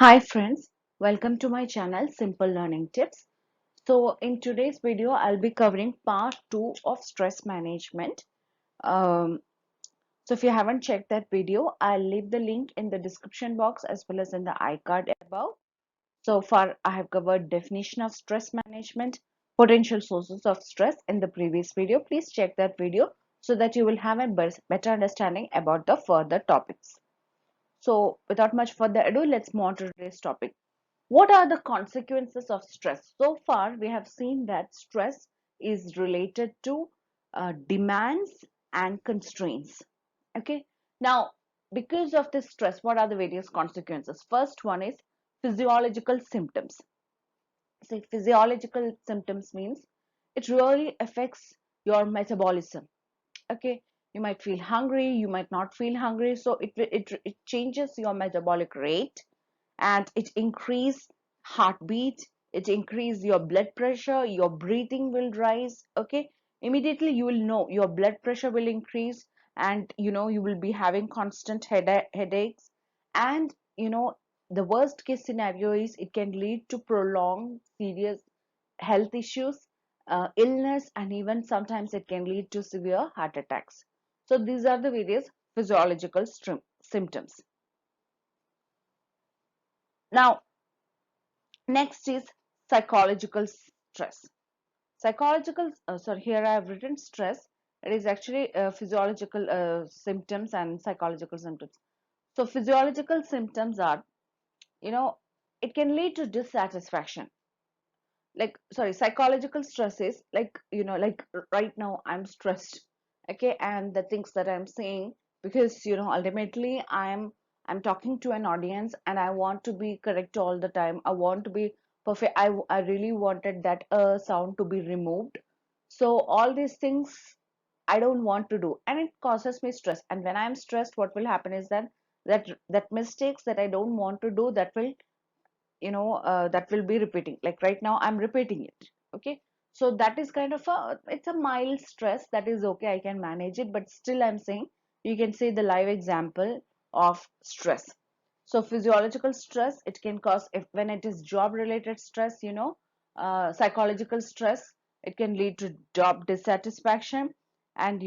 Hi friends, welcome to my channel Simple Learning Tips. So in today's video, I'll be covering part 2 of stress management. Um, so if you haven't checked that video, I'll leave the link in the description box as well as in the iCard above. So far, I have covered definition of stress management, potential sources of stress in the previous video. Please check that video so that you will have a better understanding about the further topics. So without much further ado, let's move on to today's topic. What are the consequences of stress? So far, we have seen that stress is related to demands and constraints. Okay. Now, because of this stress, what are the various consequences? First one is physiological symptoms. See, physiological symptoms means it really affects your metabolism. Okay. You might feel hungry, you might not feel hungry. So it changes your metabolic rate and it increase heartbeat, it increase your blood pressure, your breathing will rise. Okay, immediately you will know your blood pressure will increase, and you will be having constant headaches. And the worst case scenario is it can lead to prolonged serious health issues, illness, and even sometimes it can lead to severe heart attacks. So these are the various physiological symptoms. Now, next is psychological stress. Sorry, here I have written stress. It is actually physiological symptoms and psychological symptoms. So physiological symptoms are, you know, it can lead to dissatisfaction. Like, sorry, psychological stress is like, like right now I'm stressed. Okay, and the things that I'm saying, because ultimately I'm talking to an audience and I want to be correct all the time. I want to be perfect. I really wanted that sound to be removed. So all these things I don't want to do, and it causes me stress. And when I'm stressed, what will happen is that mistakes that I don't want to do, that will be repeating. Like right now I'm repeating it. Okay, so that is kind of it's a mild stress that is okay, I can manage it, but still I'm saying you can say the live example of stress. So physiological stress, it can cause, if when it is job related stress, psychological stress, it can lead to job dissatisfaction. And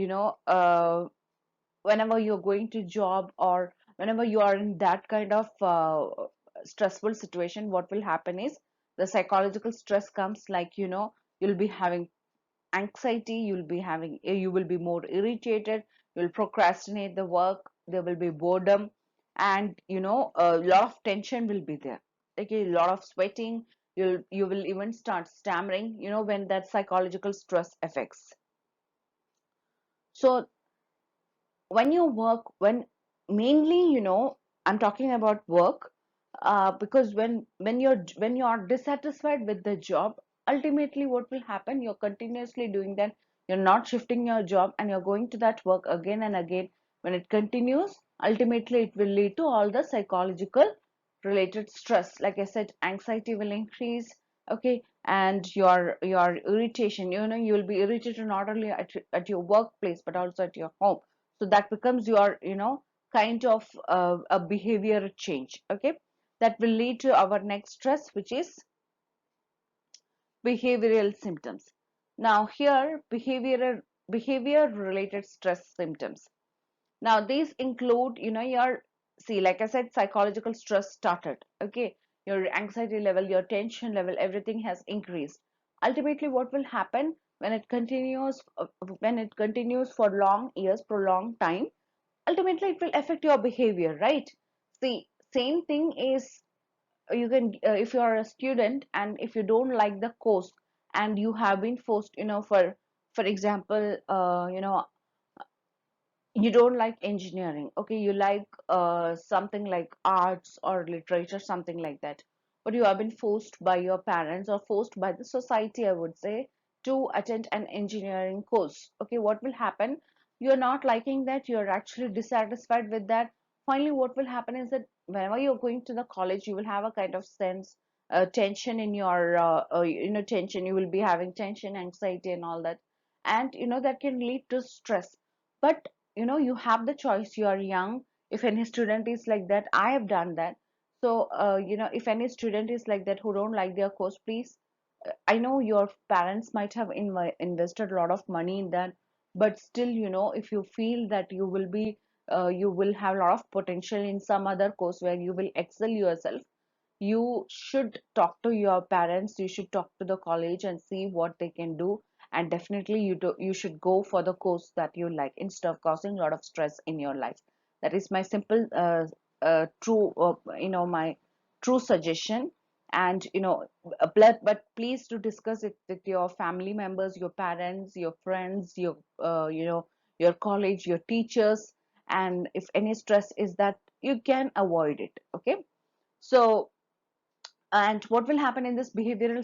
whenever you're going to job, or whenever you are in that kind of stressful situation, what will happen is the psychological stress comes, like you'll be having anxiety, you will be more irritated, you'll procrastinate the work, there will be boredom, and a lot of tension will be there. Okay, a lot of sweating, you will even start stammering, when that psychological stress affects. So when you work, when mainly, I'm talking about work, because when you're dissatisfied with the job, ultimately what will happen, you're continuously doing that, you're not shifting your job, and you're going to that work again and again. When it continues, ultimately it will lead to all the psychological related stress. Like I said, anxiety will increase. Okay, and your irritation, you will be irritated not only at your workplace but also at your home. So that becomes your kind of a behavior change. Okay, that will lead to our next stress, which is behavioral symptoms. Now here, behavior related stress symptoms. Now these include, your, see, like I said, psychological stress started. Okay, your anxiety level, your tension level, everything has increased. Ultimately what will happen, when it continues for long years, prolonged time, ultimately it will affect your behavior, right? See, same thing is, you can, if you are a student and if you don't like the course, and you have been forced, for example, you don't like engineering. Okay, you like something like arts or literature, something like that, but you have been forced by your parents or forced by the society, I would say, to attend an engineering course. Okay, what will happen, you're not liking that, you're actually dissatisfied with that. Finally what will happen is that whenever you're going to the college, you will have a kind of sense, tension in your tension, you will be having tension, anxiety, and all that. And that can lead to stress. But you have the choice, you are young. If any student is like that, I have done that. So, if any student is like that who don't like their course, please, I know your parents might have invested a lot of money in that, but still, if you feel that you will have a lot of potential in some other course where you will excel yourself, you should talk to your parents, you should talk to the college and see what they can do. And definitely you should go for the course that you like instead of causing a lot of stress in your life. That is my simple true my true suggestion. And but please do discuss it with your family members, your parents, your friends, your college, your teachers. And if any stress is that, you can avoid it. Okay. So, and what will happen in this behavioral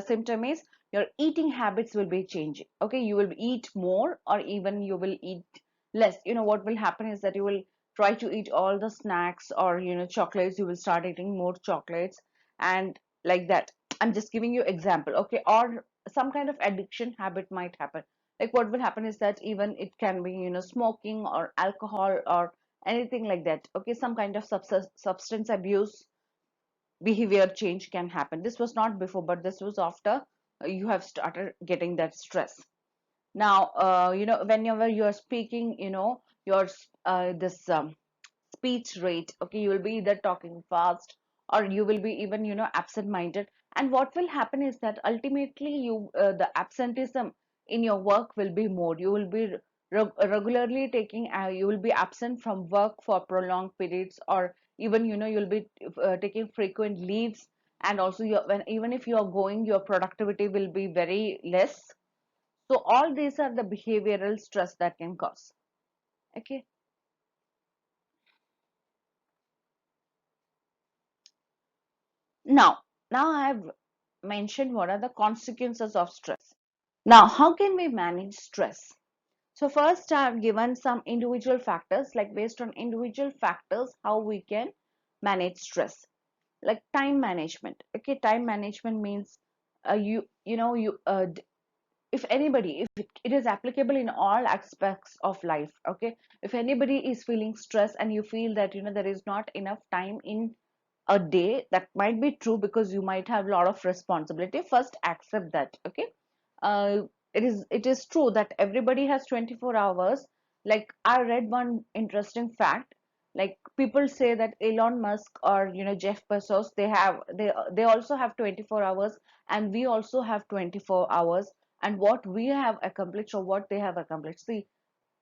symptom is your eating habits will be changing. Okay, you will eat more or even you will eat less. What will happen is that you will try to eat all the snacks or chocolates. You will start eating more chocolates and like that. I'm just giving you example. Okay, or some kind of addiction habit might happen. Like what will happen is that even it can be smoking or alcohol or anything like that. Okay, some kind of substance abuse behavior change can happen. This was not before, but this was after you have started getting that stress. Now, whenever you are speaking, your this speech rate, okay, you will be either talking fast or you will be even absent minded. And what will happen is that ultimately the absenteeism in your work will be more. You will be regularly taking you will be absent from work for prolonged periods, or even you'll be taking frequent leaves. And also even if you are going, your productivity will be very less. So all these are the behavioral stress that can cause. Okay. Now I have mentioned what are the consequences of stress. Now, how can we manage stress? So first, I have given some individual factors, like based on individual factors, how we can manage stress. Like time management. Okay, time management means if anybody, if it is applicable in all aspects of life. Okay, if anybody is feeling stress and you feel that there is not enough time in a day, that might be true because you might have a lot of responsibility. First, accept that. Okay, uh, it is true that everybody has 24 hours. Like I read one interesting fact, like people say that Elon Musk or Jeff Bezos, they also have 24 hours, and we also have 24 hours. And what we have accomplished or what they have accomplished, see,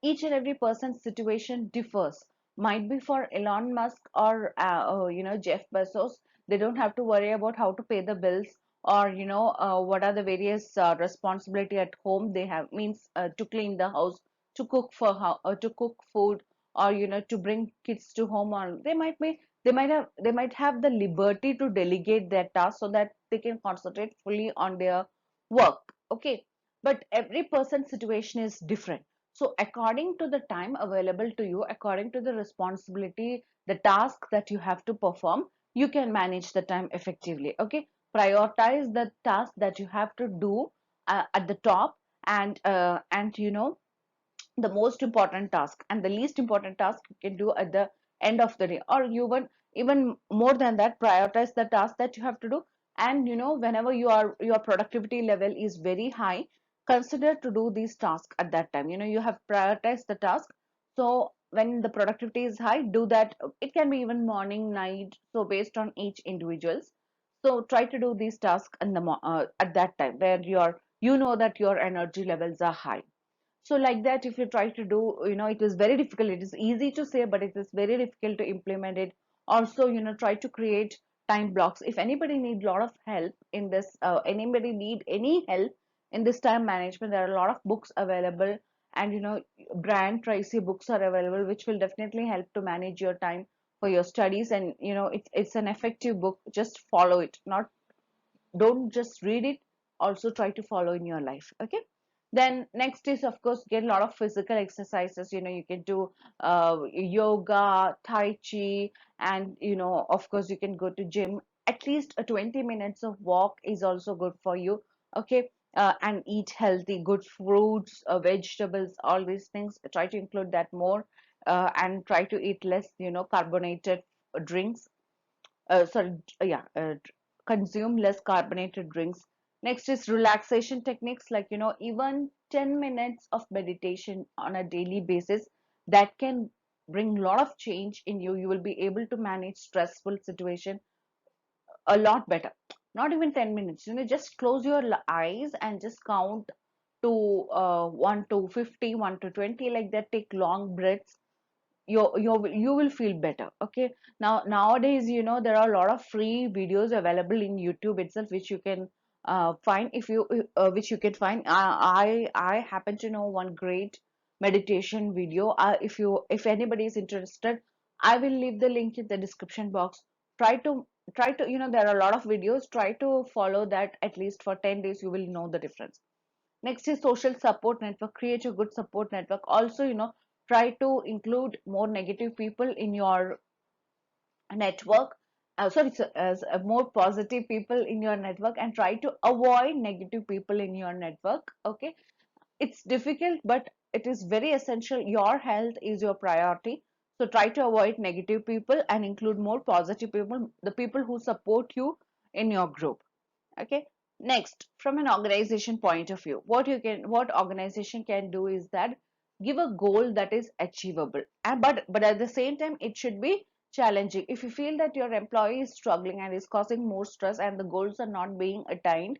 each and every person's situation differs. Might be for Elon Musk or Jeff Bezos, they don't have to worry about how to pay the bills, or what are the various responsibility at home they have, means to clean the house, to cook to cook food, or to bring kids to home. Or they might have the liberty to delegate their tasks so that they can concentrate fully on their work. Okay, but every person's situation is different. So according to the time available to you, according to the responsibility, the task that you have to perform, you can manage the time effectively. Okay, prioritize the task that you have to do at the top, and the most important task and the least important task you can do at the end of the day, or even more than that, prioritize the task that you have to do. And whenever your productivity level is very high, consider to do these tasks at that time. You have prioritized the task. So when the productivity is high, do that. It can be even morning, night, so based on each individuals. So try to do these tasks at that time where that your energy levels are high. So like that, if you try to do, it is very difficult. It is easy to say, but it is very difficult to implement it. Also, try to create time blocks. If anybody need a lot of help in this, anybody need any help in this time management, there are a lot of books available. And Brian Tracy books are available, which will definitely help to manage your time for your studies. And it's an effective book. Just follow it, not don't just read it, also try to follow in your life. Okay, then next is, of course, get a lot of physical exercises. You can do yoga, tai chi, and of course you can go to gym. At least a 20 minutes of walk is also good for you. Okay, and eat healthy, good fruits, vegetables, all these things. Try to include that more, and try to eat less carbonated drinks. sorry, yeah, consume less carbonated drinks. Next is relaxation techniques, like, even 10 minutes of meditation on a daily basis, that can bring a lot of change in you. You will be able to manage stressful situation a lot better. Not even 10 minutes, just close your eyes and just count to 1 to 50, 1 to 20, like that. Take long breaths. You will feel better. Okay, now nowadays, there are a lot of free videos available in YouTube itself, which you can find. If you which you can find, I happen to know one great meditation video. If anybody is interested, I will leave the link in the description box. Try to there are a lot of videos. Try to follow that at least for 10 days. You will know the difference. Next is social support network. Create a good support network. Also, try to include more negative people in your network. Sorry, as more positive people in your network, and try to avoid negative people in your network. Okay, it's difficult, but it is very essential. Your health is your priority. So try to avoid negative people and include more positive people, the people who support you in your group. Okay, next, from an organization point of view, what organization can do is that give a goal that is achievable, and but at the same time it should be challenging. If you feel that your employee is struggling and is causing more stress and the goals are not being attained,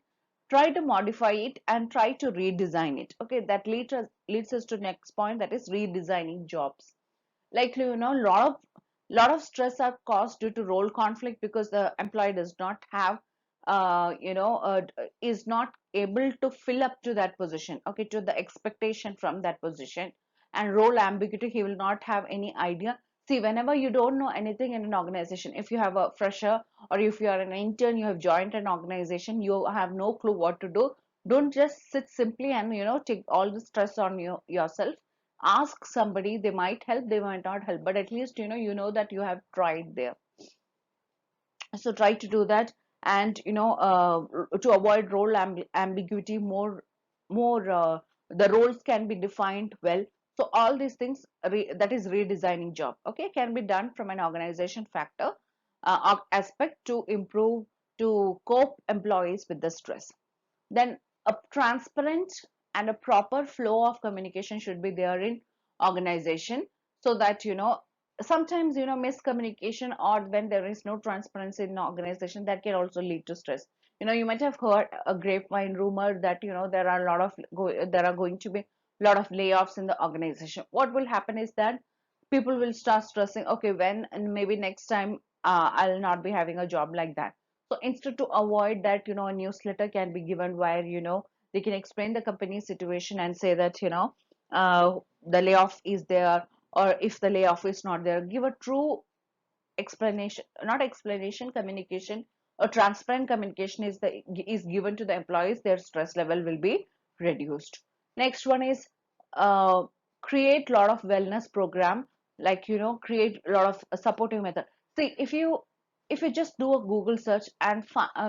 try to modify it and try to redesign it. Okay, that leads us to next point, that is redesigning jobs. Like, lot of stress are caused due to role conflict, because the employee does not have is not able to fill up to that position, okay, to the expectation from that position. And role ambiguity, he will not have any idea. See, whenever you don't know anything in an organization, if you have a fresher or if you are an intern, you have joined an organization, you have no clue what to do. Don't just sit simply and take all the stress on yourself. Ask somebody. They might help, they might not help, but at least you know that you have tried there. So try to do that. And to avoid role ambiguity, more the roles can be defined well. So all these things, that is redesigning job, okay, can be done from an organization factor aspect to improve, to cope employees with the stress. Then a transparent and a proper flow of communication should be there in organization, so that sometimes miscommunication, or when there is no transparency in organization, that can also lead to stress. You might have heard a grapevine rumor that there are going to be a lot of layoffs in the organization. What will happen is that people will start stressing, okay, when and maybe next time I'll not be having a job, like that. So instead, to avoid that, a newsletter can be given where they can explain the company situation and say that uh, the layoff is there, or if the layoff is not there, give a true explanation, not explanation, communication. A transparent communication is given to the employees, their stress level will be reduced. Next one is uh, create lot of wellness program, like create a lot of supportive method. See, if you just do a Google search and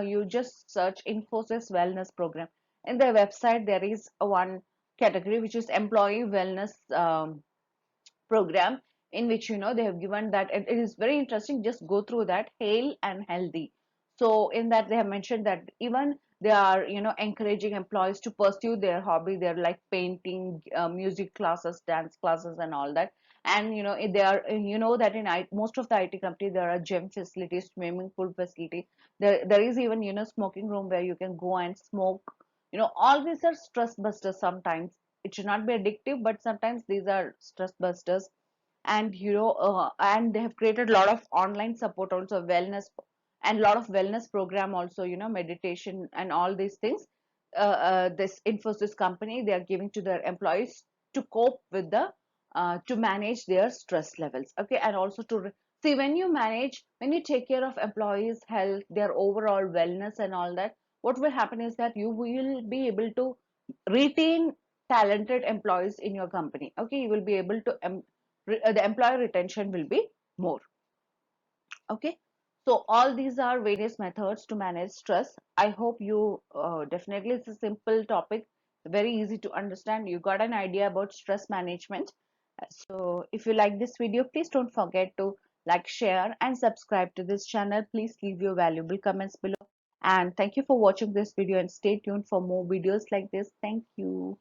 you just search Infosys wellness program, in their website there is a one category which is employee wellness program, in which they have given that, and it is very interesting. Just go through that, Hale and Healthy. So in that they have mentioned that even they are encouraging employees to pursue their hobby. They're like painting, music classes, dance classes, and all that. And they are, that in most of the IT companies there are gym facilities, swimming pool facility. There is even smoking room where you can go and smoke. All these are stress busters. Sometimes it should not be addictive, but sometimes these are stress busters. And and they have created a lot of online support also, wellness, and a lot of wellness program also, meditation and all these things. This Infosys company, they are giving to their employees to cope with the to manage their stress levels. Okay, and also to see, when you take care of employees health, their overall wellness and all that, what will happen is that you will be able to retain talented employees in your company. Okay, you will be able to the employee retention will be more. Okay, so all these are various methods to manage stress. I hope you definitely, it's a simple topic, very easy to understand. You got an idea about stress management. So if you like this video, please don't forget to like, share, and subscribe to this channel. Please leave your valuable comments below. And thank you for watching this video and stay tuned for more videos like this. Thank you.